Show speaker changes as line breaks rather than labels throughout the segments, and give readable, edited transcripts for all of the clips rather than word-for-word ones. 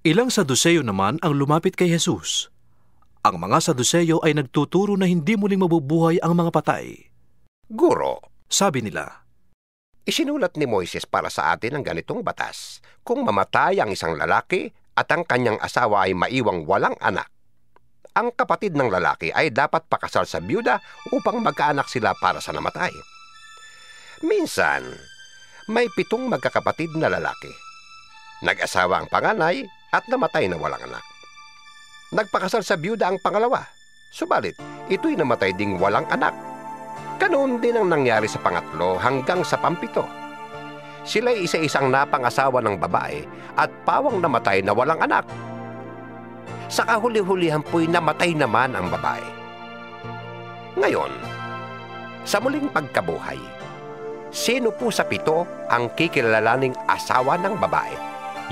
Ilang Saduseyo naman ang lumapit kay Jesus. Ang mga Saduseyo ay nagtuturo na hindi muling mabubuhay ang mga patay.
Guro,
Sabi nila,
isinulat ni Moises para sa atin ang ganitong batas. Kung mamatay ang isang lalaki at ang kanyang asawa ay maiwang walang anak, ang kapatid ng lalaki ay dapat pakasal sa byuda upang magkaanak sila para sa namatay. Minsan, may 7 magkakapatid na lalaki. Nag-asawa ang panganay at namatay na walang anak. Nagpakasal sa byuda ang pangalawa, subalit ito'y namatay ding walang anak. Ganoon din ang nangyari sa pangatlo hanggang sa pampito. Sila'y isa-isang napangasawa ng babae at pawang namatay na walang anak. Sa kahuli-hulihan po'y namatay naman ang babae. Ngayon, sa muling pagkabuhay, sino po sa 7 ang kikilalaning asawa ng babae?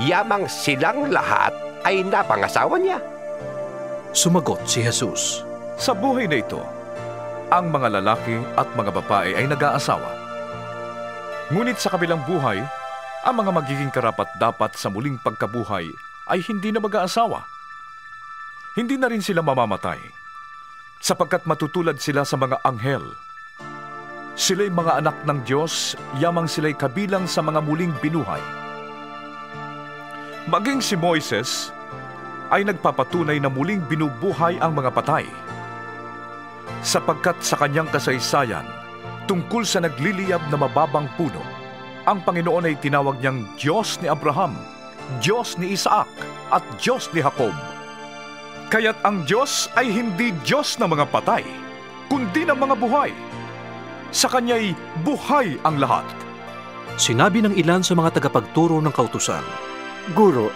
Yamang silang lahat ay napangasawa niya.
Sumagot si Jesus,
Sa buhay na ito, ang mga lalaki at mga babae ay nag-aasawa. Ngunit sa kabilang buhay, ang mga magiging karapat-dapat sa muling pagkabuhay ay hindi na mag-aasawa. Hindi na rin sila mamamatay, sapagkat matutulad sila sa mga anghel. Sila'y mga anak ng Diyos, yamang sila'y kabilang sa mga muling binuhay. Maging si Moises ay nagpapatunay na muling binubuhay ang mga patay, sapagkat sa kanyang kasaysayan, tungkol sa nagliliyab na mababang puno, ang Panginoon ay tinawag niyang Diyos ni Abraham, Diyos ni Isaac, at Diyos ni Jacob. Kaya't ang Diyos ay hindi Diyos ng mga patay, kundi ng mga buhay. Sa Kanya'y buhay ang lahat.
Sinabi ng ilan sa mga tagapagturo ng kautusan,
Guro,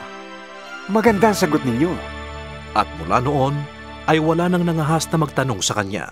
maganda ang sagot ninyo.
at mula noon ay wala nang nangahas na magtanong sa kanya.